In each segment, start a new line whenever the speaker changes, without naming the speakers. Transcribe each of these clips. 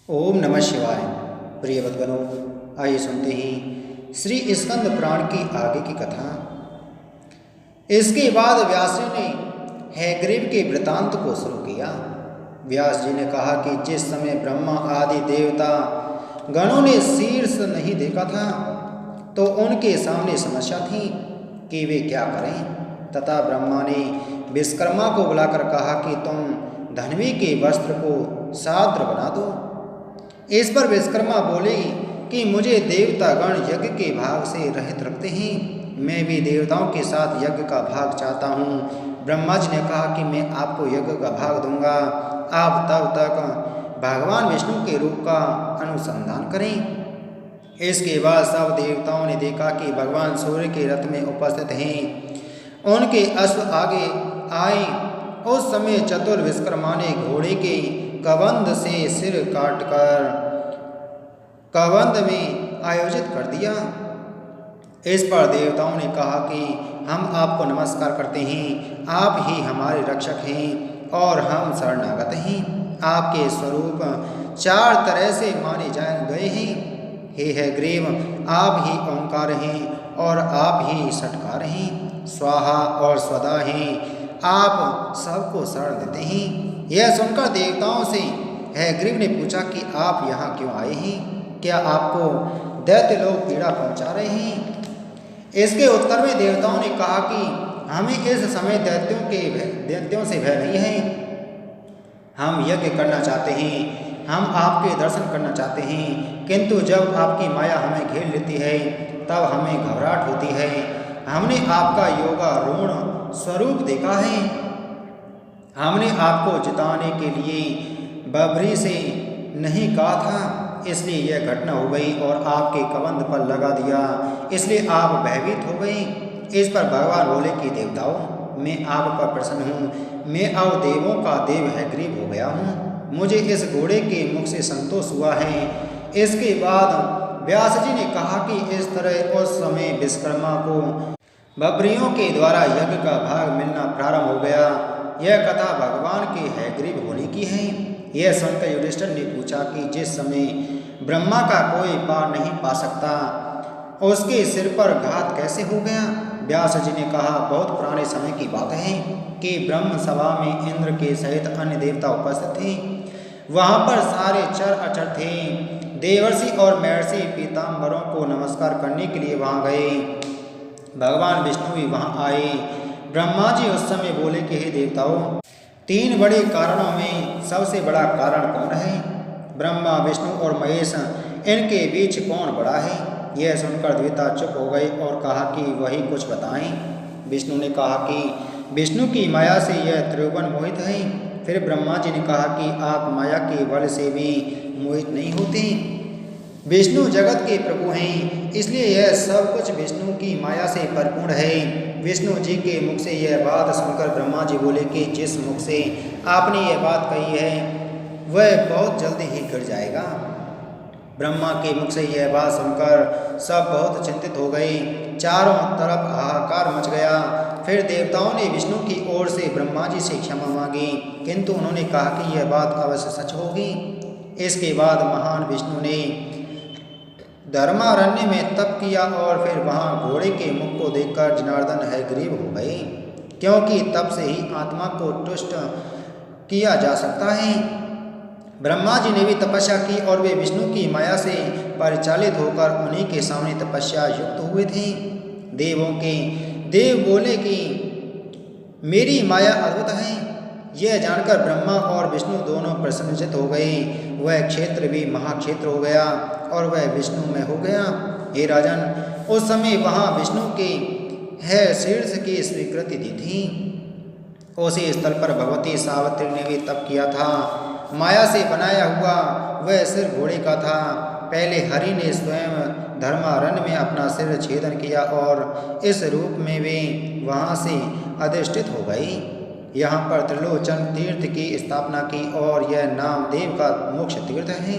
ओम नमः शिवाय। प्रिय बद्गणों, आइए सुनते ही श्री स्कंद पुराण की आगे की कथा। इसके बाद व्यास जी ने हयग्रीव के वृतांत को शुरू किया। व्यास जी ने कहा कि जिस समय ब्रह्मा आदि देवता गणों ने शीर्ष नहीं देखा था तो उनके सामने समस्या थी कि वे क्या करें, तथा ब्रह्मा ने विश्वकर्मा को बुलाकर कहा कि तुम धनवी के वस्त्र को साद्र बना दो। इस पर विश्वकर्मा बोले कि मुझे देवतागण यज्ञ के भाग से रहित रखते हैं, मैं भी देवताओं के साथ यज्ञ का भाग चाहता हूँ। ब्रह्मा जी ने कहा कि मैं आपको यज्ञ का भाग दूंगा, आप तब तक भगवान विष्णु के रूप का अनुसंधान करें। इसके बाद सब देवताओं ने देखा कि भगवान सूर्य के रथ में उपस्थित हैं, उनके अश्व आगे आए। उस समय चतुर विश्वकर्मा ने घोड़े के कबंध से सिर काटकर कबंध में आयोजित कर दिया। इस पर देवताओं ने कहा कि हम आपको नमस्कार करते हैं, आप ही हमारे रक्षक हैं और हम शरणागत हैं। आपके स्वरूप चार तरह से माने गए हैं। हे हयग्रीव, आप ही ओंकार हैं और आप ही षटकार हैं, स्वाहा और स्वधा हैं, आप सबको शरण देते हैं। यह सुनकर देवताओं से हयग्रीव ने पूछा कि आप यहाँ क्यों आए हैं, क्या आपको दैत्य लोग पीड़ा पहुँचा रहे हैं? इसके उत्तर में देवताओं ने कहा कि हमें इस समय दैत्यों से भय नहीं है, हम यज्ञ करना चाहते हैं, हम आपके दर्शन करना चाहते हैं, किंतु जब आपकी माया हमें घेर लेती है तब हमें घबराहट होती है। हमने आपका योगारूढ़ स्वरूप देखा है, हमने आपको जिताने के लिए बबरी से नहीं कहा था, इसलिए यह घटना हो गई और आपके कबंध पर लगा दिया, इसलिए आप भयभीत हो गए। इस पर भगवान बोले कि देवताओं, मैं आप पर प्रसन्न हूँ, मैं अब देवों का देव हयग्रीव हो गया हूँ, मुझे इस घोड़े के मुख से संतोष हुआ है। इसके बाद व्यास जी ने कहा कि इस तरह उस समय विश्वकर्मा को बबरियों के द्वारा यज्ञ का भाग मिलना प्रारंभ हो गया। यह कथा भगवान के हयग्रीव होने की है। यह सुनकर युधिष्ठिर ने पूछा कि जिस समय ब्रह्मा का कोई पार नहीं पा सकता, उसके सिर पर घात कैसे हो गया? व्यास जी ने कहा, बहुत पुराने समय की बात है कि ब्रह्म सभा में इंद्र के सहित अन्य देवता उपस्थित थे। वहाँ पर सारे चर अचर थे। देवर्षि और महर्षि पीताम्बरों को नमस्कार करने के लिए वहाँ गए। भगवान विष्णु भी वहाँ आए। ब्रह्मा जी उस समय बोले कि हे देवताओं, तीन बड़े कारणों में सबसे बड़ा कारण कौन है? ब्रह्मा, विष्णु और महेश, इनके बीच कौन बड़ा है? यह सुनकर द्विता चुप हो गए और कहा कि वही कुछ बताएं। विष्णु ने कहा कि विष्णु की माया से यह त्रिभुवन मोहित है। फिर ब्रह्मा जी ने कहा कि आप माया के बल से भी मोहित नहीं होते, विष्णु जगत के प्रभु हैं, इसलिए यह सब कुछ विष्णु की माया से परिपूर्ण है। विष्णु जी के मुख से यह बात सुनकर ब्रह्मा जी बोले कि जिस मुख से आपने यह बात कही है वह बहुत जल्दी ही गिर जाएगा। ब्रह्मा के मुख से यह बात सुनकर सब बहुत चिंतित हो गए, चारों तरफ हाहाकार मच गया। फिर देवताओं ने विष्णु की ओर से ब्रह्मा जी से क्षमा मांगी, किंतु उन्होंने कहा कि यह बात अवश्य सच होगी। इसके बाद महान विष्णु ने धर्मारण्य में तप किया और फिर वहाँ घोड़े के मुख को देखकर जनार्दन हयग्रीव हो गए, क्योंकि तप से ही आत्मा को तुष्ट किया जा सकता है। ब्रह्मा जी ने भी तपस्या की और वे विष्णु की माया से परिचालित होकर उन्हीं के सामने तपस्या युक्त हुए थे। देवों के देव बोले कि मेरी माया अद्भुत है। यह जानकर ब्रह्मा और विष्णु दोनों प्रसन्नचित्त हो गए। वह क्षेत्र भी महाक्षेत्र हो गया और वह विष्णु में हो गया। हे राजन, उस समय वहाँ विष्णु के है शीर्ष की स्वीकृति दी थी। उसी स्थल पर भगवती सावित्री ने भी तप किया था। माया से बनाया हुआ वह सिर घोड़े का था। पहले हरि ने स्वयं धर्मारण्य में अपना सिर छेदन किया और इस रूप में वे वहाँ से अधिष्ठित हो गई। यहाँ पर त्रिलोचन तीर्थ की स्थापना की और यह नाम देव का मोक्ष तीर्थ है।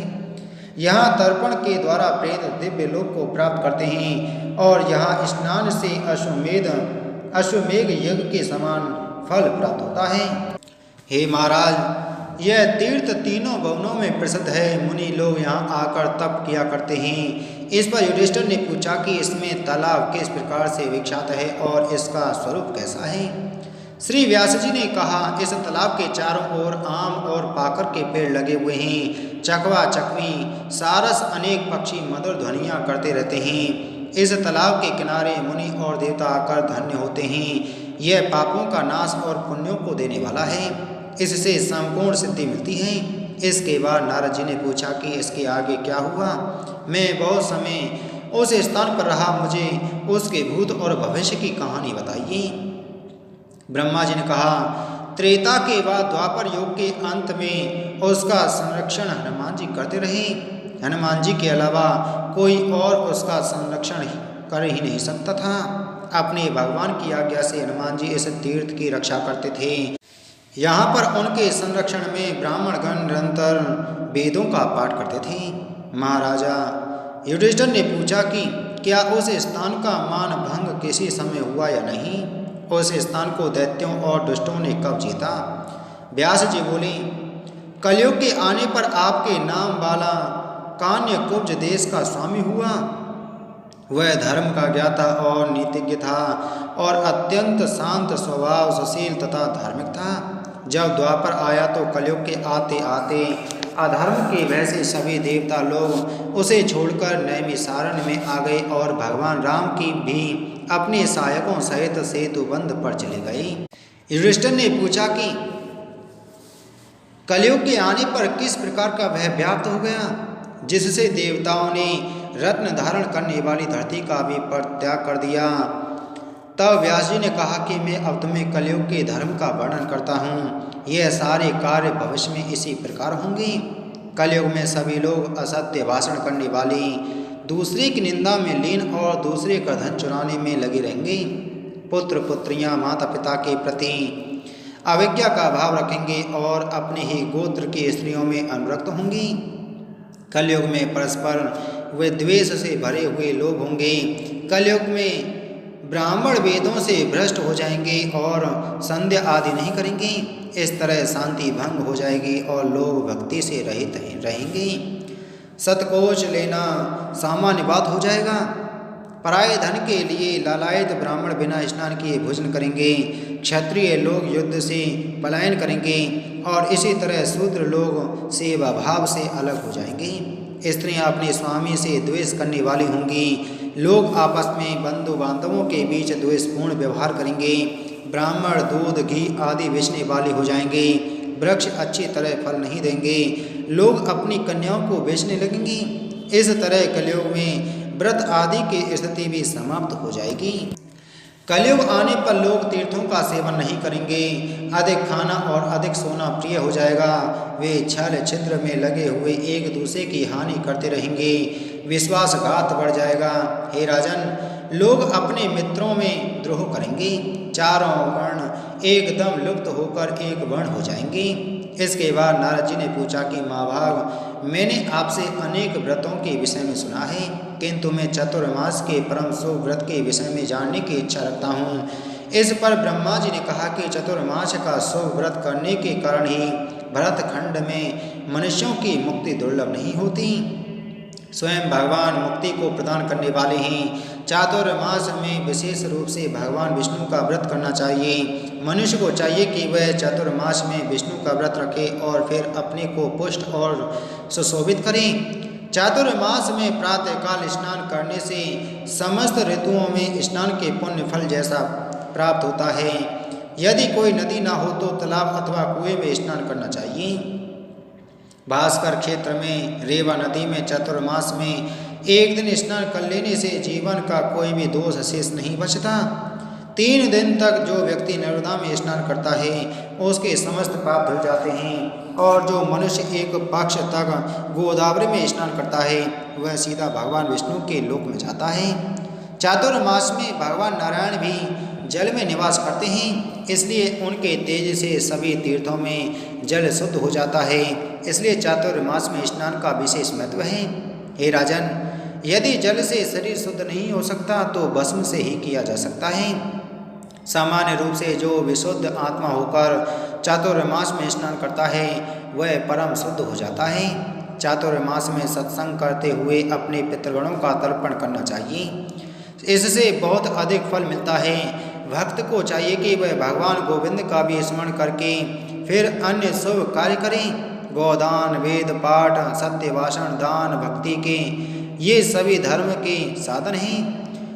यहाँ तर्पण के द्वारा प्रेत दिव्य लोक को प्राप्त करते हैं और यहाँ स्नान से अश्वमेघ यज्ञ के समान फल प्राप्त होता है। हे महाराज, यह तीर्थ तीनों भवनों में प्रसिद्ध है। मुनि लोग यहाँ आकर तप किया करते हैं। इस पर युधिष्ठिर ने पूछा कि इसमें तालाब किस प्रकार से विख्यात है और इसका स्वरूप कैसा है। श्री व्यास जी ने कहा, इस तालाब के चारों ओर आम और पाकर के पेड़ लगे हुए हैं। चकवा चकवी सारस अनेक पक्षी मधुर ध्वनियाँ करते रहते हैं। इस तालाब के किनारे मुनि और देवता आकर धन्य होते हैं। यह पापों का नाश और पुण्यों को देने वाला है। इससे संपूर्ण सिद्धि मिलती है। इसके बाद नारद जी ने पूछा कि इसके आगे क्या हुआ। मैं बहुत समय उस स्थान पर रहा, मुझे उसके भूत और भविष्य की कहानी बताइए। ब्रह्मा जी ने कहा, त्रेता के बाद द्वापर युग के अंत में उसका संरक्षण हनुमान जी करते रहे। हनुमान जी के अलावा कोई और उसका संरक्षण कर ही नहीं सकता था। अपने भगवान की आज्ञा से हनुमान जी इस तीर्थ की रक्षा करते थे। यहाँ पर उनके संरक्षण में ब्राह्मणगण निरंतर वेदों का पाठ करते थे। महाराजा युधिष्ठिर ने पूछा कि क्या उस स्थान का मान भंग किसी समय हुआ या नहीं। उस स्थान को दैत्यों और दुष्टों ने कब जीता। व्यास जी बोले, कलयुग के आने पर आपके नाम वाला कान्य कुब्ज देश का स्वामी हुआ। वह धर्म का ज्ञाता और नीतिज्ञ था और अत्यंत शांत स्वभाव, सुशील तथा धार्मिक था। जब द्वापर आया तो कलयुग के आते आते अधर्म के भय से सभी देवता लोग उसे छोड़कर नैमिषारण्य में आ गए और भगवान राम की भी अपने सहायकों सहित सेतुबंध पर चले गए। युधिष्ठिर ने पूछा कि कलयुग के आने पर किस प्रकार का भय व्याप्त हो गया, जिससे देवताओं ने रत्न धारण करने वाली धरती का भी परित्याग कर दिया। तब व्यास जी ने कहा कि मैं अब तुम्हें कलयुग के धर्म का वर्णन करता हूँ। यह सारे कार्य भविष्य में इसी प्रकार होंगे। कलयुग में सभी लोग असत्य भाषण करने वाले, दूसरे की निंदा में लीन और दूसरे का धन चुराने में लगे रहेंगे। पुत्र पुत्रियाँ माता पिता के प्रति अवज्ञा का भाव रखेंगे और अपने ही गोत्र की स्त्रियों में अनुरक्त होंगी। कलयुग में परस्पर वे द्वेष से भरे हुए लोग होंगे। कलयुग में ब्राह्मण वेदों से भ्रष्ट हो जाएंगे और संध्या आदि नहीं करेंगे। इस तरह शांति भंग हो जाएगी और लोग भक्ति से रहित रहेंगे। सतकोच लेना सामान्य बात हो जाएगा। पराये धन के लिए लालायित ब्राह्मण बिना स्नान किए भोजन करेंगे। क्षत्रिय लोग युद्ध से पलायन करेंगे और इसी तरह शूद्र लोग सेवा भाव से अलग हो जाएंगे। स्त्रियां अपने स्वामी से द्वेष करने वाली होंगी। लोग आपस में बंधु बांधवों के बीच द्वेषपूर्ण व्यवहार करेंगे। ब्राह्मण दूध घी आदि बेचने वाले हो जाएंगे। वृक्ष अच्छी तरह फल नहीं देंगे। लोग अपनी कन्याओं को बेचने लगेंगे। इस तरह कलयुग में व्रत आदि की स्थिति भी समाप्त हो जाएगी। कलयुग आने पर लोग तीर्थों का सेवन नहीं करेंगे। अधिक खाना और अधिक सोना प्रिय हो जाएगा। वे छल छिद्र में लगे हुए एक दूसरे की हानि करते रहेंगे। विश्वासघात बढ़ जाएगा। हे राजन, लोग अपने मित्रों में द्रोह करेंगे। चारों वर्ण एकदम लुप्त होकर एक वर्ण हो जाएंगे। इसके बाद नारद जी ने पूछा कि महाभाग, मैंने आपसे अनेक व्रतों के विषय में सुना है, किंतु मैं चतुर्मास के परम शुभ व्रत के विषय में जानने की इच्छा रखता हूँ। इस पर ब्रह्मा जी ने कहा कि चतुर्मास का शुभ व्रत करने के कारण ही भरतखंड में मनुष्यों की मुक्ति दुर्लभ नहीं होती। स्वयं भगवान मुक्ति को प्रदान करने वाले हैं। चातुर्मास में विशेष रूप से भगवान विष्णु का व्रत करना चाहिए। मनुष्य को चाहिए कि वह चातुर्मास में विष्णु का व्रत रखे और फिर अपने को पुष्ट और सुशोभित करे। चातुर्मास में प्रातःकाल स्नान करने से समस्त ऋतुओं में स्नान के पुण्य फल जैसा प्राप्त होता है। यदि कोई नदी ना हो तो तालाब अथवा कुएं में स्नान करना चाहिए। भास्कर क्षेत्र में रेवा नदी में चातुर्मास में एक दिन स्नान कर लेने से जीवन का कोई भी दोष शेष नहीं बचता। 3 दिन तक जो व्यक्ति नर्मदा में स्नान करता है उसके समस्त पाप धुल जाते हैं। और जो मनुष्य एक पक्ष तक गोदावरी में स्नान करता है वह सीधा भगवान विष्णु के लोक में जाता है। चातुर्मास में भगवान नारायण भी जल में निवास करते हैं, इसलिए उनके तेज से सभी तीर्थों में जल शुद्ध हो जाता है। इसलिए चातुर्मास में स्नान का विशेष महत्व है। हे राजन, यदि जल से शरीर शुद्ध नहीं हो सकता तो भस्म से ही किया जा सकता है। सामान्य रूप से जो विशुद्ध आत्मा होकर चातुर्मास में स्नान करता है वह परम शुद्ध हो जाता है। चातुर्मास में सत्संग करते हुए अपने पितृगणों का तर्पण करना चाहिए, इससे बहुत अधिक फल मिलता है। भक्त को चाहिए कि वह भगवान गोविंद का भी स्मरण करके फिर अन्य शुभ कार्य करें। गोदान, वेद पाठ, सत्य भाषण, दान, भक्ति के ये सभी धर्म के साधन हैं।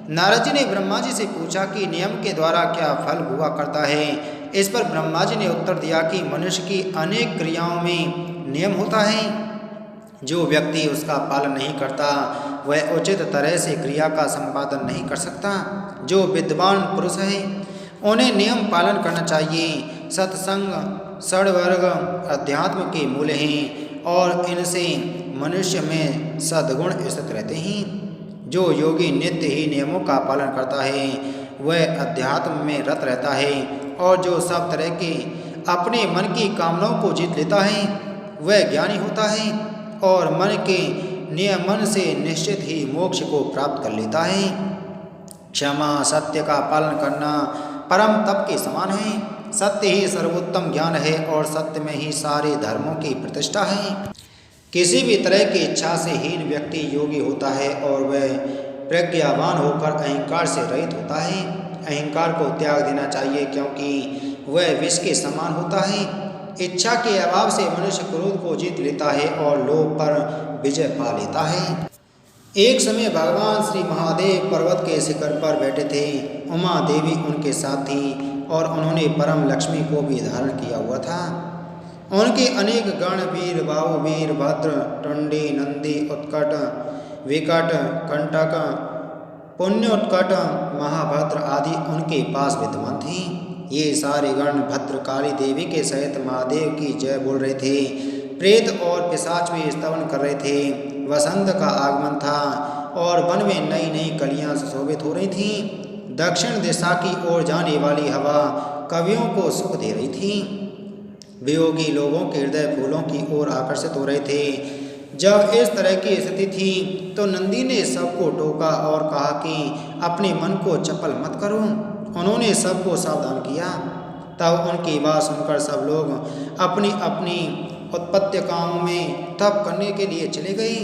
नारद जी ने ब्रह्मा जी से पूछा कि नियम के द्वारा क्या फल हुआ करता है। इस पर ब्रह्मा जी ने उत्तर दिया कि मनुष्य की अनेक क्रियाओं में नियम होता है, जो व्यक्ति उसका पालन नहीं करता वह उचित तरह से क्रिया का संपादन नहीं कर सकता। जो विद्वान पुरुष है उन्हें नियम पालन करना चाहिए। सत्संग, षड्वर्ग अध्यात्म के मूल हैं और इनसे मनुष्य में सद्गुण स्थित रहते हैं। जो योगी नित्य ही नियमों का पालन करता है वह अध्यात्म में रत रहता है, और जो सब तरह के अपने मन की कामनाओं को जीत लेता है वह ज्ञानी होता है और मन के नियमन से निश्चित ही मोक्ष को प्राप्त कर लेता है। क्षमा, सत्य का पालन करना परम तप के समान है। सत्य ही सर्वोत्तम ज्ञान है और सत्य में ही सारे धर्मों की प्रतिष्ठा है। किसी भी तरह की इच्छा से हीन व्यक्ति योगी होता है और वह प्रज्ञावान होकर अहंकार से रहित होता है। अहंकार को त्याग देना चाहिए क्योंकि वह विष के समान होता है। इच्छा के अभाव से मनुष्य क्रोध को जीत लेता है और लोभ पर विजय पा लेता है। एक समय भगवान श्री महादेव पर्वत के शिखर पर बैठे थे। उमा देवी उनके साथ थी और उन्होंने परम लक्ष्मी को भी धारण किया हुआ था। उनके अनेक गण वीर, बाहुवीर, भद्र, टुंडी, नंदी, उत्कट, विकट, कंटक, पुण्योत्कट, महाभद्र आदि उनके पास विद्यमान थे। ये सारे गण भद्रकाली देवी के सहित महादेव की जय बोल रहे थे। प्रेत और पिशाच भी स्तवन कर रहे थे। वसंत का आगमन था और वन में नई नई कलियां सुशोभित हो रही थीं। दक्षिण दिशा की ओर जाने वाली हवा कवियों को सुख दे रही थी। वियोगी लोगों के हृदय फूलों की ओर आकर्षित हो रहे थे। जब इस तरह की स्थिति थी तो नंदी ने सबको टोका और कहा कि अपने मन को चपल मत करो। उन्होंने सबको सावधान किया। तब उनकी बात सुनकर सब लोग अपनी अपनी उत्पत्तिकाओं में तप करने के लिए चले गए।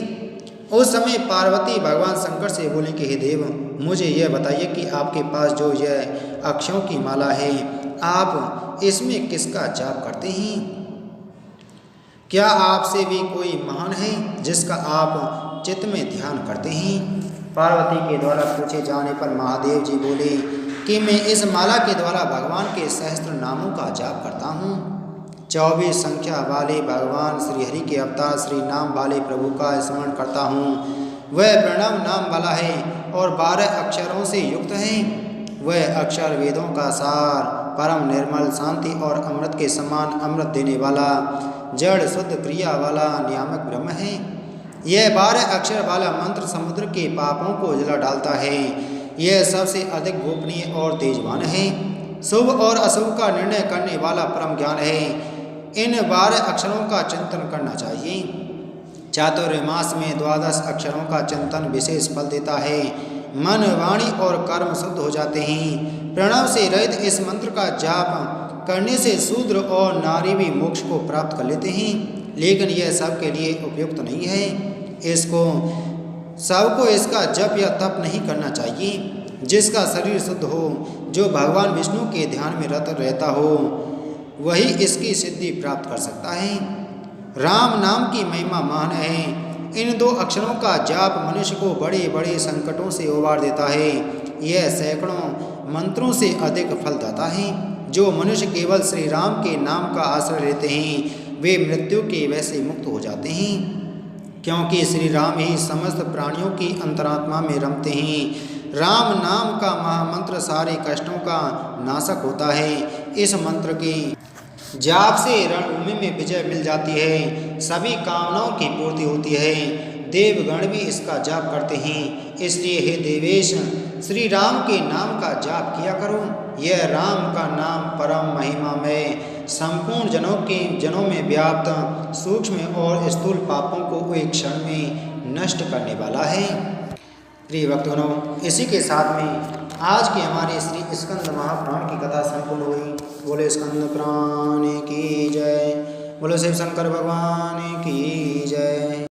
उस समय पार्वती भगवान शंकर से बोले कि हे देव, मुझे यह बताइए कि आपके पास जो यह अक्षयों की माला है, आप इसमें किसका जाप करते हैं? क्या आपसे भी कोई महान है जिसका आप चित्त में ध्यान करते हैं? पार्वती के द्वारा पूछे जाने पर महादेव जी बोले कि मैं इस माला के द्वारा भगवान के सहस्त्र नामों का जाप करता हूँ। 24 संख्या वाले भगवान श्री हरि के अवतार श्री नाम वाले प्रभु का स्मरण करता हूँ। वह प्रणव नाम वाला है और 12 अक्षरों से युक्त है। वह अक्षर वेदों का सार, परम निर्मल, शांति और अमृत के समान अमृत देने वाला, जड़ शुद्ध क्रिया वाला नियामक ब्रह्म है। यह 12 अक्षर वाला मंत्र समुद्र के पापों को जला डालता है। यह सबसे अधिक गोपनीय और तेजवान है। शुभ और अशुभ का निर्णय करने वाला परम ज्ञान है। इन 12 अक्षरों का चिंतन करना चाहिए। चातुर्मास में 12 अक्षरों का चिंतन विशेष फल देता है। मन, वाणी और कर्म शुद्ध हो जाते हैं। प्रणव से रहित इस मंत्र का जाप करने से शूद्र और नारी भी मोक्ष को प्राप्त कर लेते हैं, लेकिन यह सबके लिए उपयुक्त नहीं है। सबको इसका जप या तप नहीं करना चाहिए। जिसका शरीर शुद्ध हो, जो भगवान विष्णु के ध्यान में रत रहता हो, वही इसकी सिद्धि प्राप्त कर सकता है। राम नाम की महिमा महान है। इन 2 अक्षरों का जाप मनुष्य को बड़े बड़े संकटों से उबार देता है। यह सैकड़ों मंत्रों से अधिक फलदाता है। जो मनुष्य केवल श्री राम के नाम का आश्रय लेते हैं वे मृत्यु के वश से मुक्त हो जाते हैं, क्योंकि श्री राम ही समस्त प्राणियों की अंतरात्मा में रमते हैं। राम नाम का महामंत्र सारे कष्टों का नाशक होता है। इस मंत्र के जाप से रणभूमि में विजय मिल जाती है, सभी कामनाओं की पूर्ति होती है। देवगण भी इसका जाप करते हैं। इसलिए हे देवेश, श्री राम के नाम का जाप किया करो। यह राम का नाम परम महिमा में संपूर्ण जनों में व्याप्त सूक्ष्म और स्थूल पापों को एक क्षण में नष्ट करने वाला है। प्रिय भक्तों, इसी के साथ में आज के हमारे श्री स्कंद महापुराण की कथा संपूर्ण हुई। बोले स्कंद पुराण की जय। बोले शिव शंकर भगवान की जय।